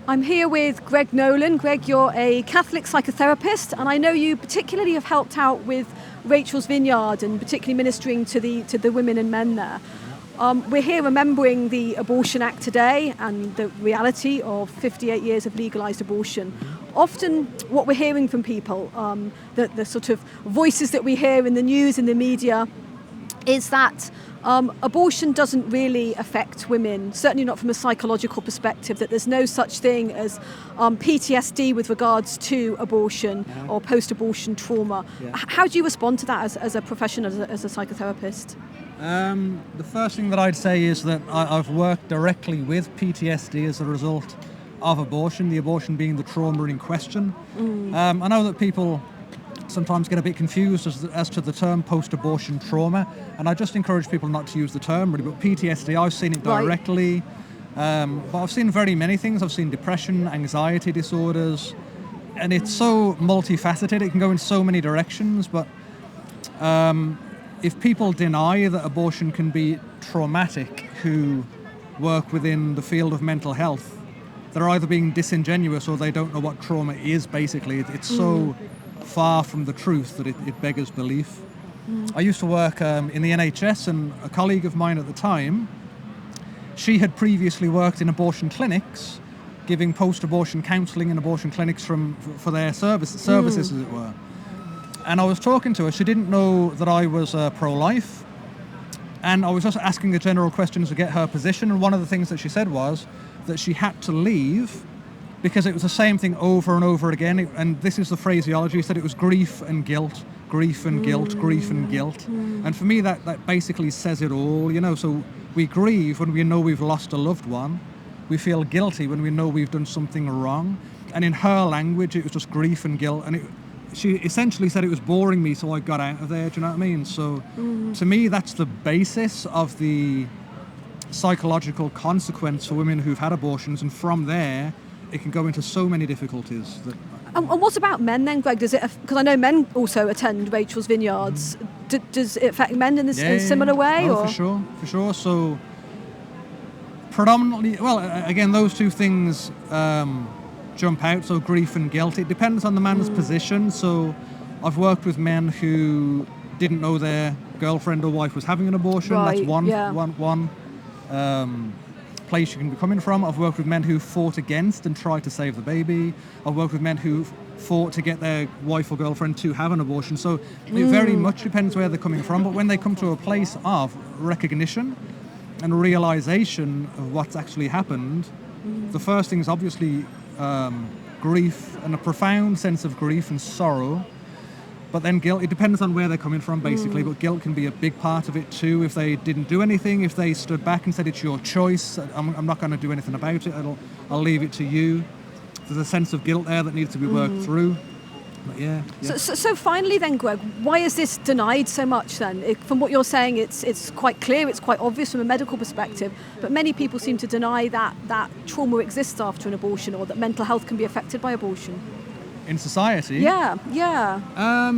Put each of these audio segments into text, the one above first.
I'm here with Greg Nolan. Greg, you're a Catholic psychotherapist, and I know you particularly have helped out with Rachel's Vineyard and particularly ministering to the women and men there. We're here remembering the Abortion Act today and the reality of 58 years of legalised abortion. Often what we're hearing from people, the sort of voices that we hear in the news and the media, is that abortion doesn't really affect women, certainly not from a psychological perspective, that there's no such thing as PTSD with regards to abortion or post-abortion trauma. How do you respond to that as a profession, as a psychotherapist? The first thing that I'd say is that I've worked directly with PTSD as a result of abortion, the abortion being the trauma in question. I know that people sometimes get a bit confused as to the term post-abortion trauma, and I just encourage people not to use the term really, but PTSD, I've seen it directly, but I've seen very many things. I've seen depression, anxiety disorders, and it's so multifaceted, it can go in so many directions, but if people deny that abortion can be traumatic who work within the field of mental health, they're either being disingenuous or they don't know what trauma is, basically. It's so far from the truth that it beggars belief. I used to work in the NHS, and a colleague of mine at the time, she had previously worked in abortion clinics, giving post-abortion counselling in abortion clinics for their services as it were. And I was talking to her, she didn't know that I was pro-life, and I was just asking the general questions to get her position, and one of the things that she said was that she had to leave because it was the same thing over and over again, and this is the phraseology, she said it was grief and guilt, grief and guilt, grief and guilt. And for me that basically says it all, so we grieve when we know we've lost a loved one, we feel guilty when we know we've done something wrong, and in her language it was just grief and guilt, and she essentially said it was boring me, so I got out of there, do you know what I mean? So to me that's the basis of the psychological consequence for women who've had abortions, and from there it can go into so many difficulties. And what about men then, Greg? Does it? Because I know men also attend Rachel's Vineyards. Does it affect men in a similar way? Oh, for sure. So predominantly, well, again, those two things jump out. So grief and guilt. It depends on the man's position. So I've worked with men who didn't know their girlfriend or wife was having an abortion. Right, That's one place you can be coming from. I've worked with men who fought against and tried to save the baby. I've worked with men who fought to get their wife or girlfriend to have an abortion. So it very much depends where they're coming from. But when they come to a place of recognition and realization of what's actually happened, the first thing is obviously grief, and a profound sense of grief and sorrow. But then guilt, it depends on where they're coming from, basically. But guilt can be a big part of it too. If they didn't do anything, if they stood back and said, it's your choice, I'm not going to do anything about it, I'll leave it to you. There's a sense of guilt there that needs to be worked through. But So finally then, Greg, why is this denied so much then? From what you're saying, it's quite clear, it's quite obvious from a medical perspective, but many people seem to deny that trauma exists after an abortion, or that mental health can be affected by abortion. In society? Yeah.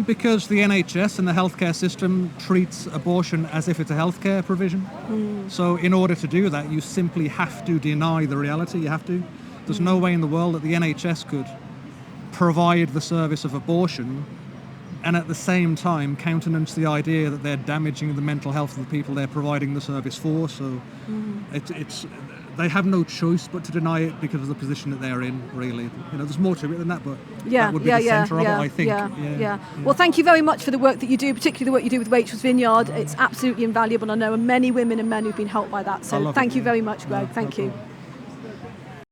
Because the NHS and the healthcare system treats abortion as if it's a healthcare provision. So in order to do that, you simply have to deny the reality. You have to. There's no way in the world that the NHS could provide the service of abortion and at the same time countenance the idea that they're damaging the mental health of the people they're providing the service for. So they have no choice but to deny it because of the position that they're in, really. There's more to it than that, but that would be the centre of it, I think. Yeah. Well, thank you very much for the work that you do, particularly the work you do with Rachel's Vineyard. It's absolutely invaluable. I know many women and men who've been helped by that. So thank you very much, Greg. Thank you.